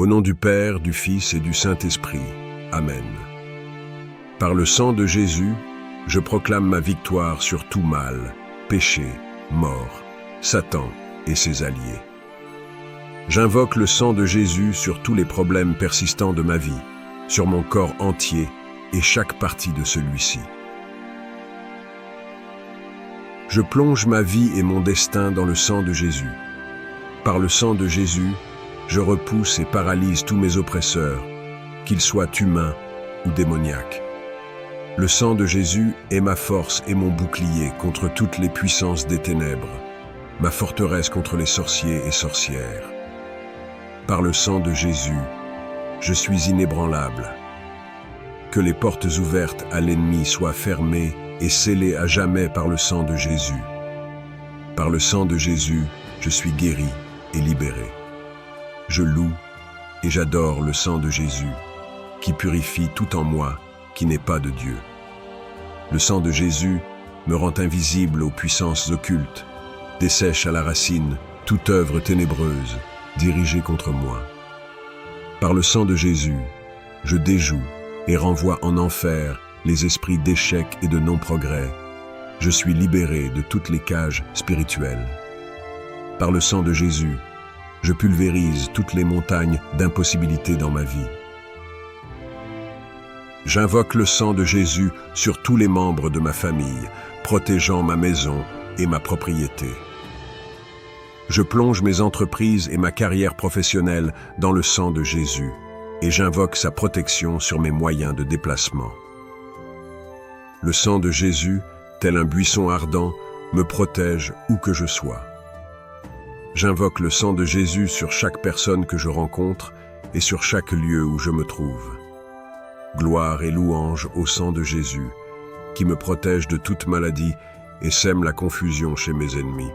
Au nom du Père, du Fils et du Saint-Esprit. Amen. Par le sang de Jésus, je proclame ma victoire sur tout mal, péché, mort, Satan et ses alliés. J'invoque le sang de Jésus sur tous les problèmes persistants de ma vie, sur mon corps entier et chaque partie de celui-ci. Je plonge ma vie et mon destin dans le sang de Jésus. Par le sang de Jésus, je repousse et paralyse tous mes oppresseurs, qu'ils soient humains ou démoniaques. Le sang de Jésus est ma force et mon bouclier contre toutes les puissances des ténèbres, ma forteresse contre les sorciers et sorcières. Par le sang de Jésus, je suis inébranlable. Que les portes ouvertes à l'ennemi soient fermées et scellées à jamais par le sang de Jésus. Par le sang de Jésus, je suis guéri et libéré. Je loue et j'adore le sang de Jésus, qui purifie tout en moi qui n'est pas de Dieu. Le sang de Jésus me rend invisible aux puissances occultes, dessèche à la racine toute œuvre ténébreuse dirigée contre moi. Par le sang de Jésus, je déjoue et renvoie en enfer les esprits d'échec et de non-progrès. Je suis libéré de toutes les cages spirituelles. Par le sang de Jésus, je pulvérise toutes les montagnes d'impossibilité dans ma vie. J'invoque le sang de Jésus sur tous les membres de ma famille, protégeant ma maison et ma propriété. Je plonge mes entreprises et ma carrière professionnelle dans le sang de Jésus et j'invoque sa protection sur mes moyens de déplacement. Le sang de Jésus, tel un buisson ardent, me protège où que je sois. J'invoque le sang de Jésus sur chaque personne que je rencontre et sur chaque lieu où je me trouve. Gloire et louange au sang de Jésus, qui me protège de toute maladie et sème la confusion chez mes ennemis.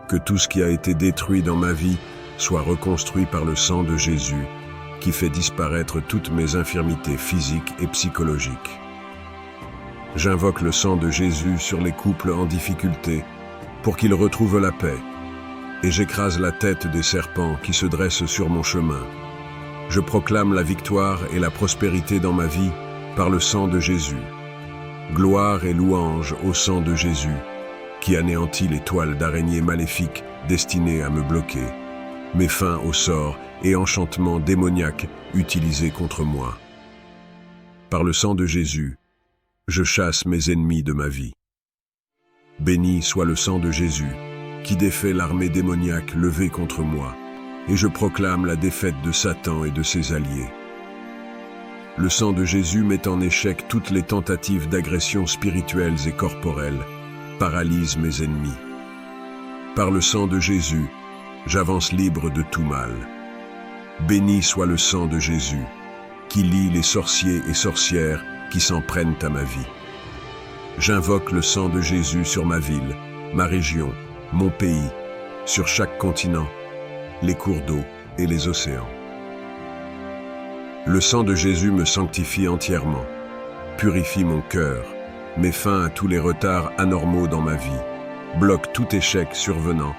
Que tout ce qui a été détruit dans ma vie soit reconstruit par le sang de Jésus, qui fait disparaître toutes mes infirmités physiques et psychologiques. J'invoque le sang de Jésus sur les couples en difficulté, pour qu'ils retrouvent la paix, et j'écrase la tête des serpents qui se dressent sur mon chemin. Je proclame la victoire et la prospérité dans ma vie par le sang de Jésus. Gloire et louange au sang de Jésus, qui anéantit les toiles d'araignées maléfiques destinées à me bloquer, met fin aux sorts et enchantements démoniaques utilisés contre moi. Par le sang de Jésus, je chasse mes ennemis de ma vie. Béni soit le sang de Jésus, qui défait l'armée démoniaque levée contre moi, et je proclame la défaite de Satan et de ses alliés. Le sang de Jésus met en échec toutes les tentatives d'agression spirituelles et corporelles, paralyse mes ennemis. Par le sang de Jésus, j'avance libre de tout mal. Béni soit le sang de Jésus, qui lie les sorciers et sorcières qui s'en prennent à ma vie. J'invoque le sang de Jésus sur ma ville, ma région, mon pays, sur chaque continent, les cours d'eau et les océans. Le sang de Jésus me sanctifie entièrement, purifie mon cœur, met fin à tous les retards anormaux dans ma vie, bloque tout échec survenant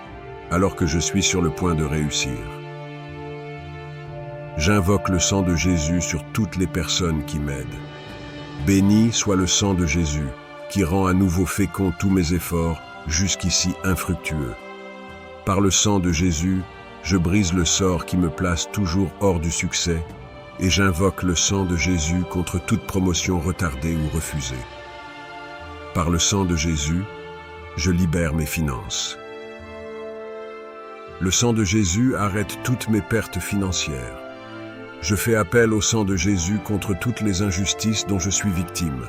alors que je suis sur le point de réussir. J'invoque le sang de Jésus sur toutes les personnes qui m'aident. Béni soit le sang de Jésus, qui rend à nouveau féconds tous mes efforts, jusqu'ici infructueux. Par le sang de Jésus, je brise le sort qui me place toujours hors du succès et j'invoque le sang de Jésus contre toute promotion retardée ou refusée. Par le sang de Jésus, je libère mes finances. Le sang de Jésus arrête toutes mes pertes financières. Je fais appel au sang de Jésus contre toutes les injustices dont je suis victime.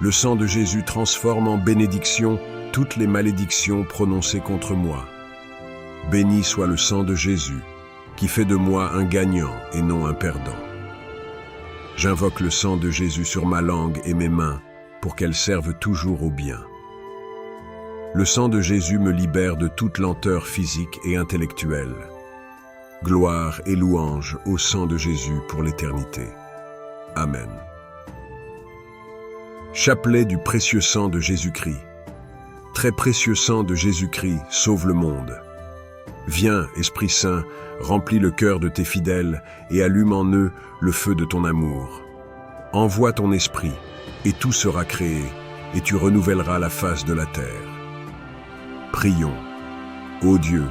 Le sang de Jésus transforme en bénédiction toutes les malédictions prononcées contre moi. Béni soit le sang de Jésus, qui fait de moi un gagnant et non un perdant. J'invoque le sang de Jésus sur ma langue et mes mains pour qu'elles servent toujours au bien. Le sang de Jésus me libère de toute lenteur physique et intellectuelle. Gloire et louange au sang de Jésus pour l'éternité. Amen. Chapelet du précieux sang de Jésus-Christ. Très précieux sang de Jésus-Christ sauve le monde. Viens, Esprit Saint, remplis le cœur de tes fidèles et allume en eux le feu de ton amour. Envoie ton esprit, et tout sera créé, et tu renouvelleras la face de la terre. Prions. Ô Dieu,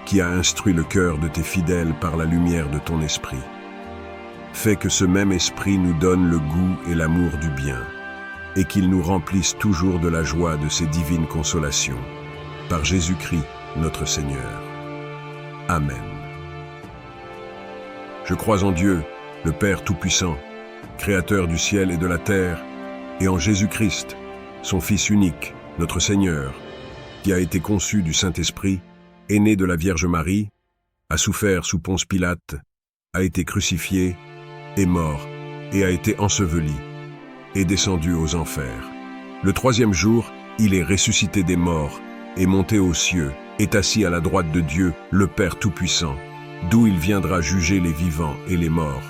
qui a instruit le cœur de tes fidèles par la lumière de ton esprit, fais que ce même esprit nous donne le goût et l'amour du bien, et qu'il nous remplisse toujours de la joie de ses divines consolations. Par Jésus-Christ, notre Seigneur. Amen. Je crois en Dieu, le Père Tout-Puissant, Créateur du ciel et de la terre, et en Jésus-Christ, son Fils unique, notre Seigneur, qui a été conçu du Saint-Esprit, est né de la Vierge Marie, a souffert sous Ponce Pilate, a été crucifié, est mort et a été enseveli, est descendu aux enfers. Le troisième jour, il est ressuscité des morts, est monté aux cieux, est assis à la droite de Dieu, le Père Tout-Puissant, d'où il viendra juger les vivants et les morts.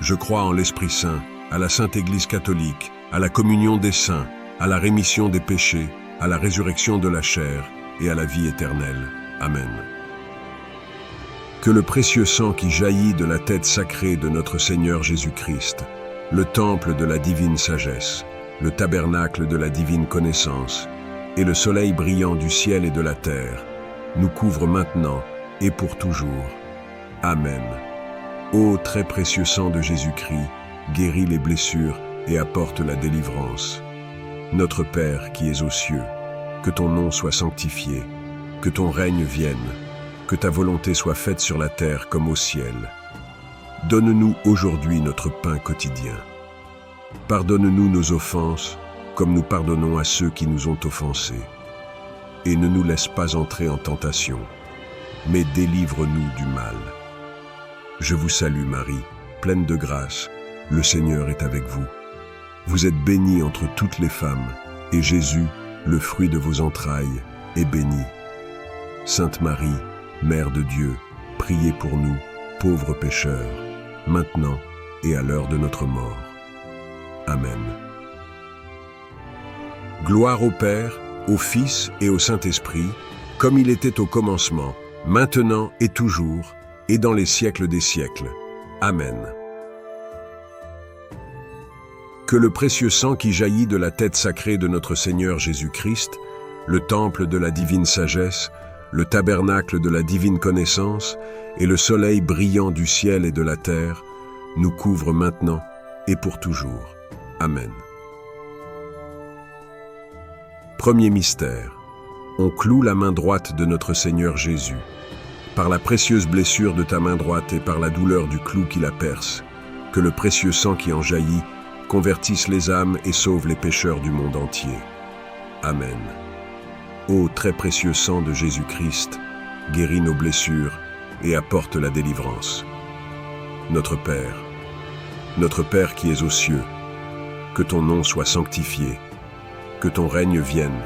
Je crois en l'Esprit Saint, à la Sainte Église catholique, à la communion des saints, à la rémission des péchés, à la résurrection de la chair et à la vie éternelle. Amen. Que le précieux sang qui jaillit de la tête sacrée de notre Seigneur Jésus-Christ, le temple de la divine sagesse, le tabernacle de la divine connaissance, et le soleil brillant du ciel et de la terre, nous couvre maintenant et pour toujours. Amen. Ô très précieux sang de Jésus-Christ, guéris les blessures et apporte la délivrance. Notre Père qui es aux cieux, que ton nom soit sanctifié, que ton règne vienne, que ta volonté soit faite sur la terre comme au ciel. Donne-nous aujourd'hui notre pain quotidien. Pardonne-nous nos offenses, comme nous pardonnons à ceux qui nous ont offensés. Et ne nous laisse pas entrer en tentation, mais délivre-nous du mal. Je vous salue Marie, pleine de grâce, le Seigneur est avec vous. Vous êtes bénie entre toutes les femmes, et Jésus, le fruit de vos entrailles, est béni. Sainte Marie, Mère de Dieu, priez pour nous, pauvres pécheurs, maintenant et à l'heure de notre mort. Amen. Gloire au Père, au Fils et au Saint-Esprit, comme il était au commencement, maintenant et toujours, et dans les siècles des siècles. Amen. Que le précieux sang qui jaillit de la tête sacrée de notre Seigneur Jésus-Christ, le temple de la divine sagesse, le tabernacle de la divine connaissance et le soleil brillant du ciel et de la terre, nous couvre maintenant et pour toujours. Amen. Premier mystère. On cloue la main droite de notre Seigneur Jésus. Par la précieuse blessure de ta main droite et par la douleur du clou qui la perce, que le précieux sang qui en jaillit convertisse les âmes et sauve les pécheurs du monde entier. Amen. Ô très précieux sang de Jésus-Christ, guéris nos blessures et apporte la délivrance. Notre Père qui es aux cieux, que ton nom soit sanctifié, que ton règne vienne,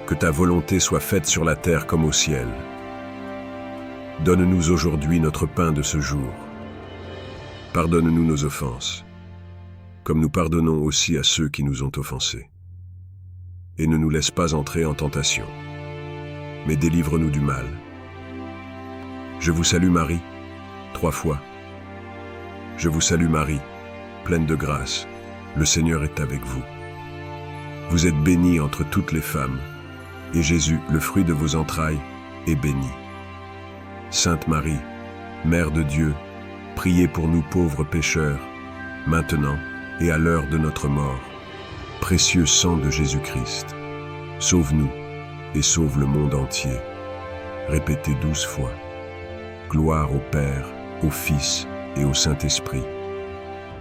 que ta volonté soit faite sur la terre comme au ciel. Donne-nous aujourd'hui notre pain de ce jour. Pardonne-nous nos offenses, comme nous pardonnons aussi à ceux qui nous ont offensés. Et ne nous laisse pas entrer en tentation, mais délivre-nous du mal. Je vous salue Marie, 3 fois. Je vous salue Marie, pleine de grâce, le Seigneur est avec vous. Vous êtes bénie entre toutes les femmes, et Jésus, le fruit de vos entrailles, est béni. Sainte Marie, Mère de Dieu, priez pour nous pauvres pécheurs, maintenant et à l'heure de notre mort. Précieux sang de Jésus-Christ, sauve-nous et sauve le monde entier. Répétez 12 fois. Gloire au Père, au Fils et au Saint-Esprit,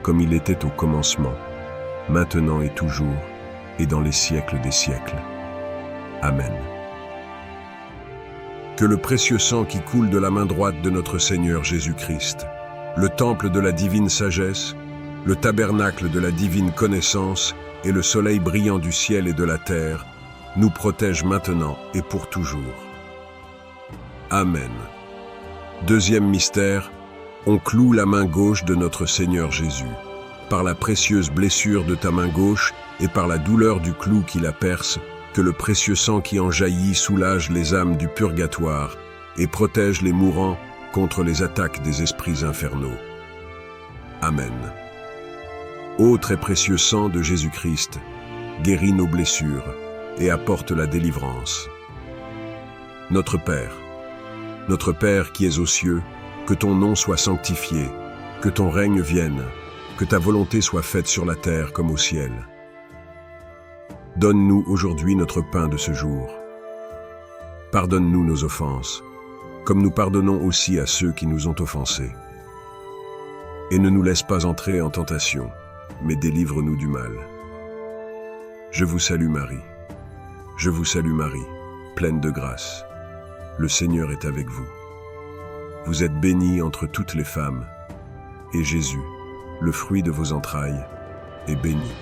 comme il était au commencement, maintenant et toujours, et dans les siècles des siècles. Amen. Que le précieux sang qui coule de la main droite de notre Seigneur Jésus-Christ, le temple de la divine sagesse, le tabernacle de la divine connaissance et le soleil brillant du ciel et de la terre, nous protège maintenant et pour toujours. Amen. Deuxième mystère, on cloue la main gauche de notre Seigneur Jésus. Par la précieuse blessure de ta main gauche et par la douleur du clou qui la perce, que le précieux sang qui en jaillit soulage les âmes du purgatoire et protège les mourants contre les attaques des esprits infernaux. Amen. Ô très précieux sang de Jésus-Christ, guéris nos blessures et apporte la délivrance. Notre Père qui es aux cieux, que ton nom soit sanctifié, que ton règne vienne, que ta volonté soit faite sur la terre comme au ciel. Donne-nous aujourd'hui notre pain de ce jour. Pardonne-nous nos offenses, comme nous pardonnons aussi à ceux qui nous ont offensés. Et ne nous laisse pas entrer en tentation, mais délivre-nous du mal. Je vous salue Marie. Je vous salue Marie, pleine de grâce. Le Seigneur est avec vous. Vous êtes bénie entre toutes les femmes, et Jésus, le fruit de vos entrailles, est béni.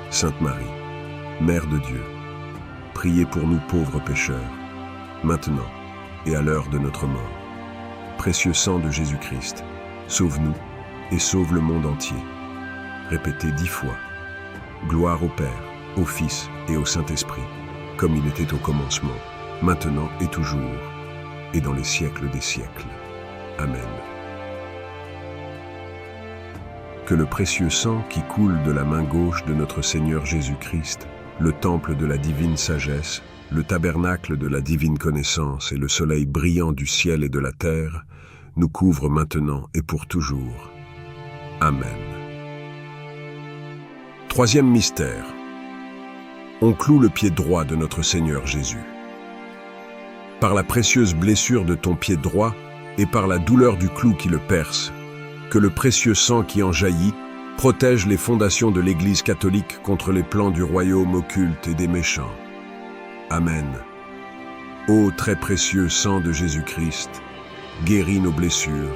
Sainte Marie, Mère de Dieu, priez pour nous pauvres pécheurs, maintenant et à l'heure de notre mort. Précieux sang de Jésus-Christ, sauve-nous et sauve le monde entier. Répétez 10 fois. Gloire au Père, au Fils et au Saint-Esprit, comme il était au commencement, maintenant et toujours, et dans les siècles des siècles. Amen. Que le précieux sang qui coule de la main gauche de notre Seigneur Jésus-Christ, le temple de la divine sagesse, le tabernacle de la divine connaissance et le soleil brillant du ciel et de la terre, nous couvre maintenant et pour toujours. Amen. Troisième mystère. On cloue le pied droit de notre Seigneur Jésus. Par la précieuse blessure de ton pied droit et par la douleur du clou qui le perce, que le précieux sang qui en jaillit protège les fondations de l'Église catholique contre les plans du royaume occulte et des méchants. Amen. Ô très précieux sang de Jésus-Christ, guéris nos blessures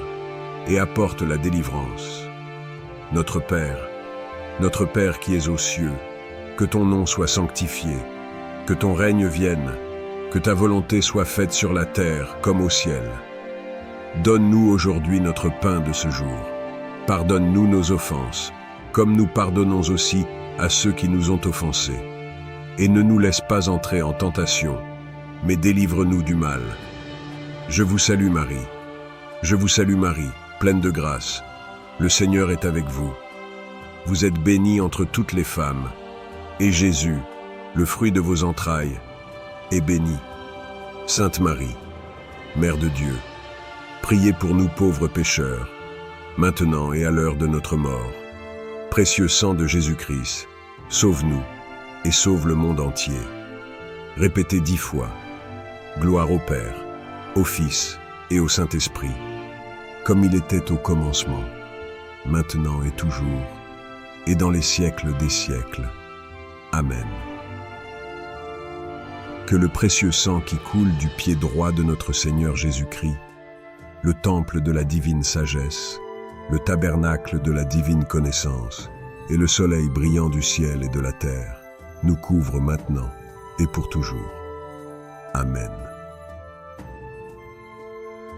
et apporte la délivrance. Notre Père qui es aux cieux, que ton nom soit sanctifié, que ton règne vienne, que ta volonté soit faite sur la terre comme au ciel. Donne-nous aujourd'hui notre pain de ce jour. Pardonne-nous nos offenses, comme nous pardonnons aussi à ceux qui nous ont offensés. Et ne nous laisse pas entrer en tentation, mais délivre-nous du mal. Je vous salue Marie. Je vous salue Marie, pleine de grâce. Le Seigneur est avec vous. Vous êtes bénie entre toutes les femmes, et Jésus, le fruit de vos entrailles, est béni. Sainte Marie, Mère de Dieu, priez pour nous pauvres pécheurs, maintenant et à l'heure de notre mort. Précieux sang de Jésus-Christ, sauve-nous et sauve le monde entier. Répétez 10 fois. Gloire au Père, au Fils et au Saint-Esprit, comme il était au commencement, maintenant et toujours, et dans les siècles des siècles. Amen. Que le précieux sang qui coule du pied droit de notre Seigneur Jésus-Christ, le temple de la divine sagesse, le tabernacle de la divine connaissance et le soleil brillant du ciel et de la terre, nous couvre maintenant et pour toujours. Amen.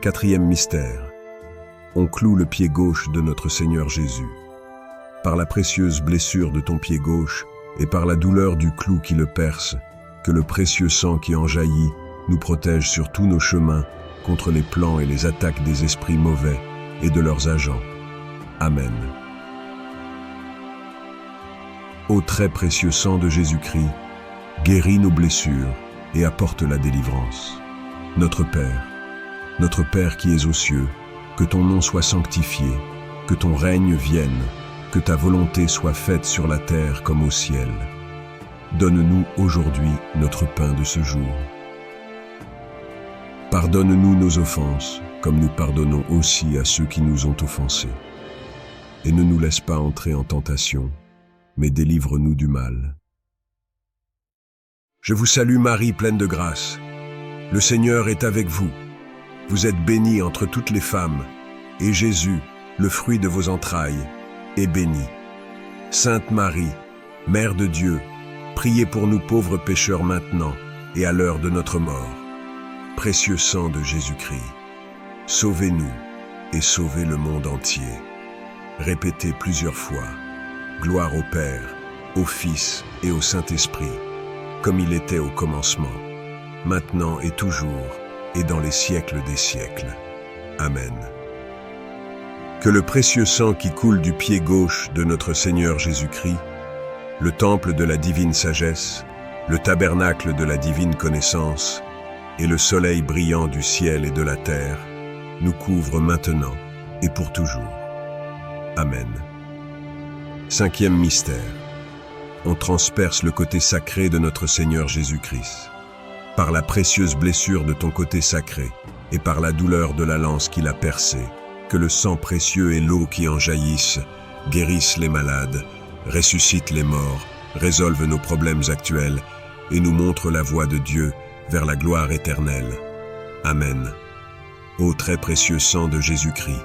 Quatrième mystère. On cloue le pied gauche de notre Seigneur Jésus. Par la précieuse blessure de ton pied gauche et par la douleur du clou qui le perce, que le précieux sang qui en jaillit nous protège sur tous nos chemins contre les plans et les attaques des esprits mauvais et de leurs agents. Amen. Ô très précieux sang de Jésus-Christ, guéris nos blessures et apporte la délivrance. Notre Père qui es aux cieux, que ton nom soit sanctifié, que ton règne vienne, que ta volonté soit faite sur la terre comme au ciel. Donne-nous aujourd'hui notre pain de ce jour. Pardonne-nous nos offenses, comme nous pardonnons aussi à ceux qui nous ont offensés. Et ne nous laisse pas entrer en tentation, mais délivre-nous du mal. Je vous salue Marie, pleine de grâce. Le Seigneur est avec vous. Vous êtes bénie entre toutes les femmes, et Jésus, le fruit de vos entrailles, est béni. Sainte Marie, Mère de Dieu, priez pour nous pauvres pécheurs maintenant et à l'heure de notre mort. Précieux sang de Jésus-Christ, sauvez-nous et sauvez le monde entier. Répétez plusieurs fois. Gloire au Père, au Fils et au Saint-Esprit, comme il était au commencement, maintenant et toujours, et dans les siècles des siècles. Amen. Que le précieux sang qui coule du pied gauche de notre Seigneur Jésus-Christ, le temple de la divine sagesse, le tabernacle de la divine connaissance et le soleil brillant du ciel et de la terre, nous couvrent maintenant et pour toujours. Amen. Cinquième mystère. On transperce le côté sacré de notre Seigneur Jésus-Christ. Par la précieuse blessure de ton côté sacré et par la douleur de la lance qui l'a percé, que le sang précieux et l'eau qui en jaillissent guérissent les malades, ressuscitent les morts, résolvent nos problèmes actuels et nous montrent la voie de Dieu vers la gloire éternelle. Amen. Ô très précieux sang de Jésus-Christ,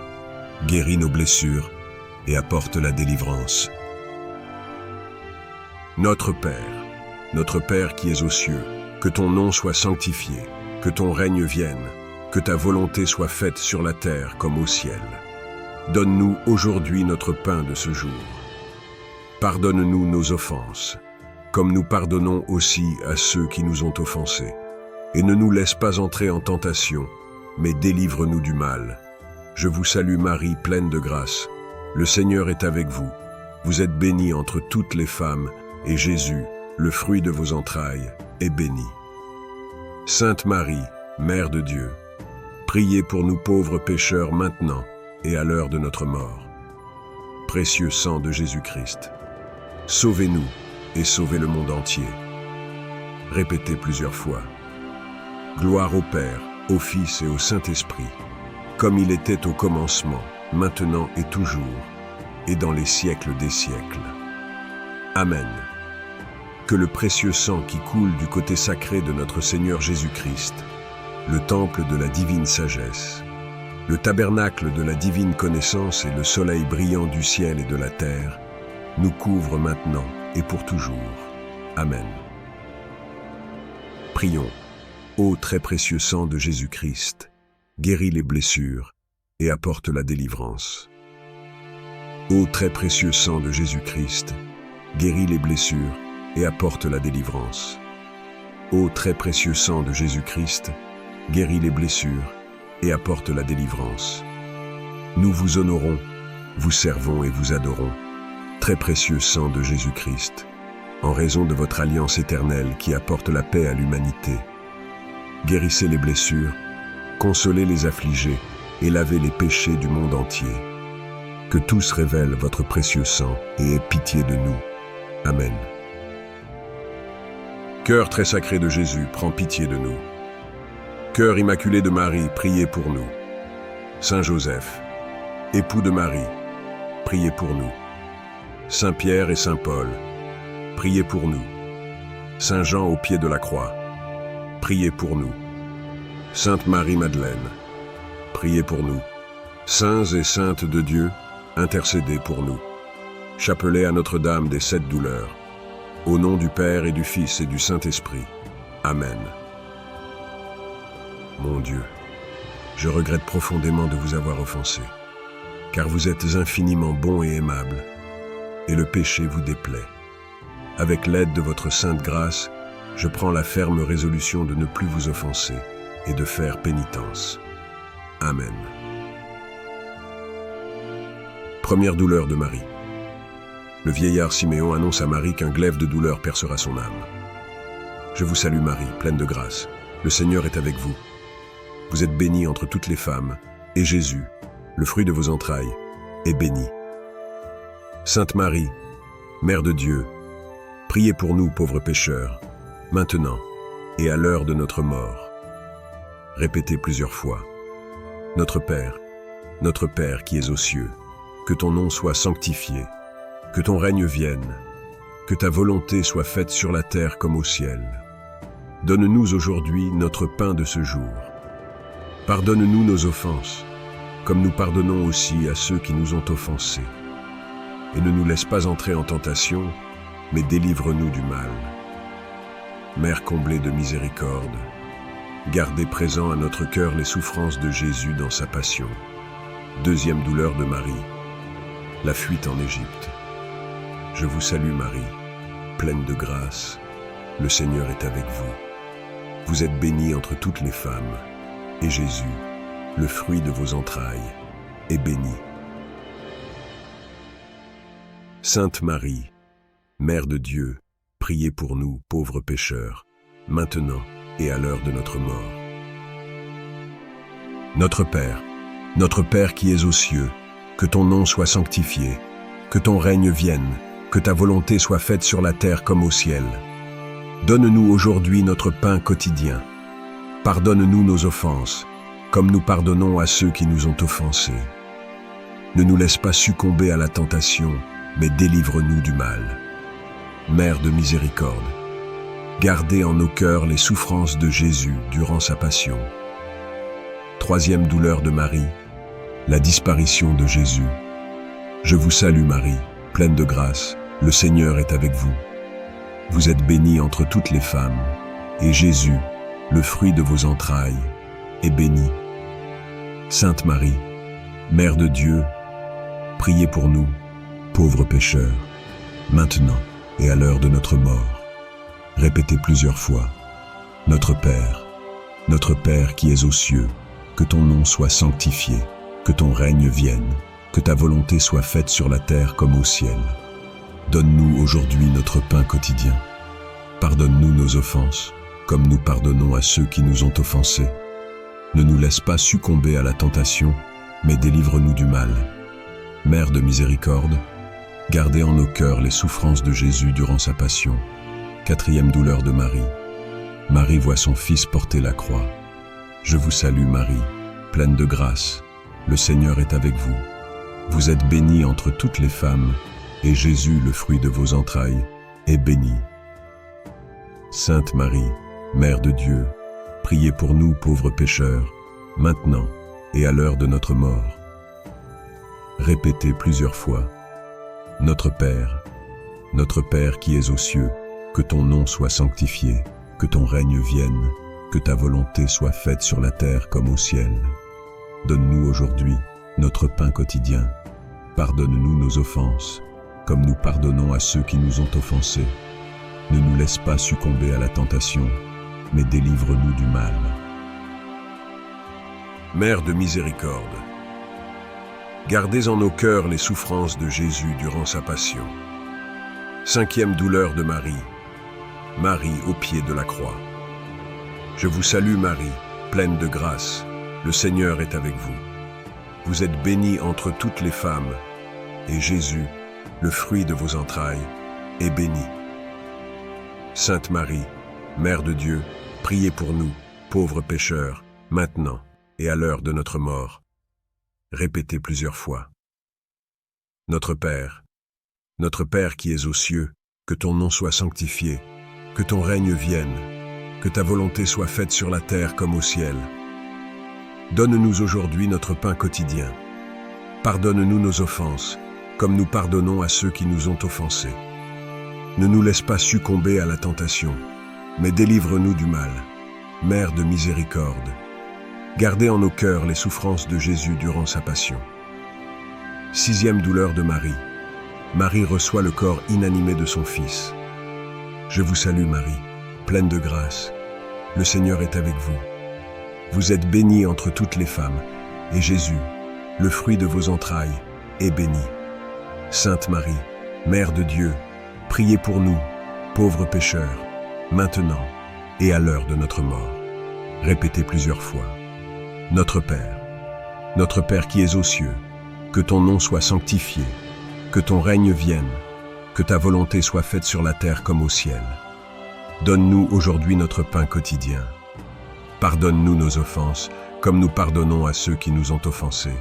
guéris nos blessures et apporte la délivrance. Notre Père qui es aux cieux, que ton nom soit sanctifié, que ton règne vienne, que ta volonté soit faite sur la terre comme au ciel. Donne-nous aujourd'hui notre pain de ce jour. Pardonne-nous nos offenses, comme nous pardonnons aussi à ceux qui nous ont offensés. Et ne nous laisse pas entrer en tentation, mais délivre-nous du mal. Je vous salue Marie, pleine de grâce. Le Seigneur est avec vous. Vous êtes bénie entre toutes les femmes, et Jésus, le fruit de vos entrailles, est béni. Sainte Marie, Mère de Dieu, priez pour nous pauvres pécheurs maintenant et à l'heure de notre mort. Précieux sang de Jésus-Christ, sauvez-nous et sauvez le monde entier. Répétez plusieurs fois. Gloire au Père, au Fils et au Saint-Esprit, comme il était au commencement, maintenant et toujours, et dans les siècles des siècles. Amen. Que le précieux sang qui coule du côté sacré de notre Seigneur Jésus-Christ, le temple de la divine sagesse, le tabernacle de la divine connaissance et le soleil brillant du ciel et de la terre, nous couvre maintenant et pour toujours. Amen. Prions. Ô très précieux sang de Jésus-Christ, guéris les blessures et apporte la délivrance. Ô très précieux sang de Jésus-Christ, guéris les blessures et apporte la délivrance. Ô très précieux sang de Jésus-Christ, guéris les blessures et apporte la délivrance. Nous vous honorons, vous servons et vous adorons, très précieux sang de Jésus-Christ, en raison de votre alliance éternelle qui apporte la paix à l'humanité. Guérissez les blessures, consolez les affligés et lavez les péchés du monde entier. Que tous révèlent votre précieux sang et aient pitié de nous. Amen. Cœur très sacré de Jésus, prends pitié de nous. Cœur immaculé de Marie, priez pour nous. Saint Joseph, époux de Marie, priez pour nous. Saint Pierre et Saint Paul, priez pour nous. Saint Jean au pied de la croix, priez pour nous. Sainte Marie-Madeleine, priez pour nous. Saints et saintes de Dieu, intercédez pour nous. Chapelet à Notre-Dame des 7 douleurs, au nom du Père et du Fils et du Saint-Esprit. Amen. Mon Dieu, je regrette profondément de vous avoir offensé, car vous êtes infiniment bon et aimable, et le péché vous déplaît. Avec l'aide de votre sainte grâce, je prends la ferme résolution de ne plus vous offenser et de faire pénitence. Amen. Première douleur de Marie. Le vieillard Siméon annonce à Marie qu'un glaive de douleur percera son âme. Je vous salue Marie, pleine de grâce. Le Seigneur est avec vous. Vous êtes bénie entre toutes les femmes, et Jésus, le fruit de vos entrailles, est béni. Sainte Marie, Mère de Dieu, priez pour nous pauvres pécheurs, maintenant et à l'heure de notre mort. Répétez plusieurs fois. Notre Père qui es aux cieux, que ton nom soit sanctifié, que ton règne vienne, que ta volonté soit faite sur la terre comme au ciel. Donne-nous aujourd'hui notre pain de ce jour. Pardonne-nous nos offenses, comme nous pardonnons aussi à ceux qui nous ont offensés. Et ne nous laisse pas entrer en tentation, mais délivre-nous du mal. Mère comblée de miséricorde, gardez présent à notre cœur les souffrances de Jésus dans sa passion. Deuxième douleur de Marie, la fuite en Égypte. Je vous salue Marie, pleine de grâce, le Seigneur est avec vous. Vous êtes bénie entre toutes les femmes, et Jésus, le fruit de vos entrailles, est béni. Sainte Marie, Mère de Dieu, priez pour nous, pauvres pécheurs, maintenant et à l'heure de notre mort. Notre Père qui es aux cieux, que ton nom soit sanctifié, que ton règne vienne, que ta volonté soit faite sur la terre comme au ciel. Donne-nous aujourd'hui notre pain quotidien. Pardonne-nous nos offenses, comme nous pardonnons à ceux qui nous ont offensés. Ne nous laisse pas succomber à la tentation, mais délivre-nous du mal. Mère de miséricorde, gardez en nos cœurs les souffrances de Jésus durant sa passion. Troisième douleur de Marie, la disparition de Jésus. Je vous salue Marie, pleine de grâce, le Seigneur est avec vous. Vous êtes bénie entre toutes les femmes, et Jésus, le fruit de vos entrailles, est béni. Sainte Marie, Mère de Dieu, priez pour nous, pauvres pécheurs, maintenant et à l'heure de notre mort. Répétez plusieurs fois, Notre Père qui es aux cieux, que ton nom soit sanctifié, que ton règne vienne, que ta volonté soit faite sur la terre comme au ciel. Donne-nous aujourd'hui notre pain quotidien. Pardonne-nous nos offenses, comme nous pardonnons à ceux qui nous ont offensés. Ne nous laisse pas succomber à la tentation, mais délivre-nous du mal. Mère de miséricorde, gardez en nos cœurs les souffrances de Jésus durant sa passion. Quatrième douleur de Marie. Marie voit son Fils porter la croix. Je vous salue Marie, pleine de grâce, le Seigneur est avec vous. Vous êtes bénie entre toutes les femmes, et Jésus, le fruit de vos entrailles, est béni. Sainte Marie, Mère de Dieu, priez pour nous pauvres pécheurs, maintenant et à l'heure de notre mort. Répétez plusieurs fois, Notre Père qui es aux cieux, que ton nom soit sanctifié, que ton règne vienne, que ta volonté soit faite sur la terre comme au ciel. Donne-nous aujourd'hui notre pain quotidien. Pardonne-nous nos offenses, comme nous pardonnons à ceux qui nous ont offensés. Ne nous laisse pas succomber à la tentation, mais délivre-nous du mal. Mère de miséricorde, gardez en nos cœurs les souffrances de Jésus durant sa passion. Cinquième douleur de Marie, Marie au pied de la croix. Je vous salue Marie, pleine de grâce, le Seigneur est avec vous. Vous êtes bénie entre toutes les femmes, et Jésus, le fruit de vos entrailles, est béni. Sainte Marie, Mère de Dieu, priez pour nous, pauvres pécheurs, maintenant et à l'heure de notre mort. Répétez plusieurs fois. Notre Père qui es aux cieux, que ton nom soit sanctifié, que ton règne vienne, que ta volonté soit faite sur la terre comme au ciel. Donne-nous aujourd'hui notre pain quotidien. Pardonne-nous nos offenses, comme nous pardonnons à ceux qui nous ont offensés. Ne nous laisse pas succomber à la tentation, mais délivre-nous du mal. Mère de miséricorde, gardez en nos cœurs les souffrances de Jésus durant sa passion. Sixième douleur de Marie. Marie reçoit le corps inanimé de son Fils. Je vous salue Marie, pleine de grâce, le Seigneur est avec vous. Vous êtes bénie entre toutes les femmes, et Jésus, le fruit de vos entrailles, est béni. Sainte Marie, Mère de Dieu, priez pour nous, pauvres pécheurs, maintenant et à l'heure de notre mort. Répétez plusieurs fois. Notre Père qui es aux cieux, que ton nom soit sanctifié, que ton règne vienne, que ta volonté soit faite sur la terre comme au ciel. Donne-nous aujourd'hui notre pain quotidien. Pardonne-nous nos offenses, comme nous pardonnons à ceux qui nous ont offensés.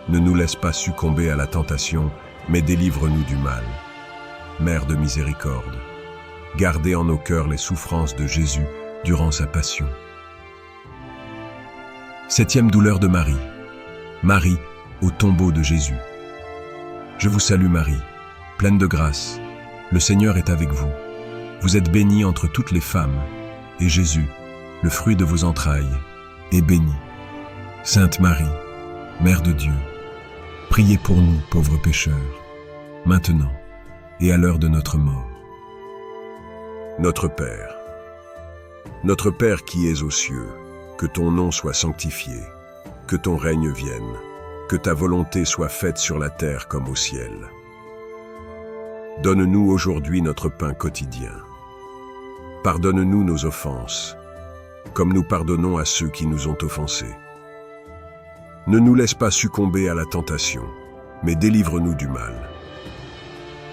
Ne nous laisse pas succomber à la tentation, mais délivre-nous du mal. Mère de miséricorde, gardez en nos cœurs les souffrances de Jésus durant sa passion. Septième douleur de Marie. Marie au tombeau de Jésus. Je vous salue Marie, pleine de grâce, le Seigneur est avec vous. Vous êtes bénie entre toutes les femmes, et Jésus, le fruit de vos entrailles, est béni. Sainte Marie, Mère de Dieu, priez pour nous, pauvres pécheurs, maintenant et à l'heure de notre mort. Notre Père qui es aux cieux, que ton nom soit sanctifié, que ton règne vienne, que ta volonté soit faite sur la terre comme au ciel. Donne-nous aujourd'hui notre pain quotidien. Pardonne-nous nos offenses, comme nous pardonnons à ceux qui nous ont offensés. Ne nous laisse pas succomber à la tentation, mais délivre-nous du mal.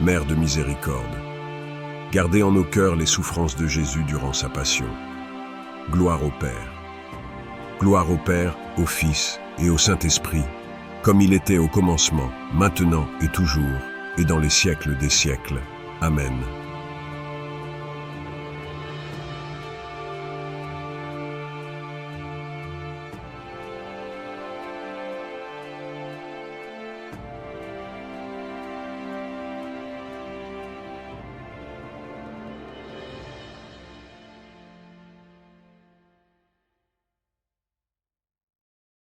Mère de miséricorde, gardez en nos cœurs les souffrances de Jésus durant sa passion. Gloire au Père. Gloire au Père, au Fils et au Saint-Esprit, comme il était au commencement, maintenant et toujours, et dans les siècles des siècles. Amen.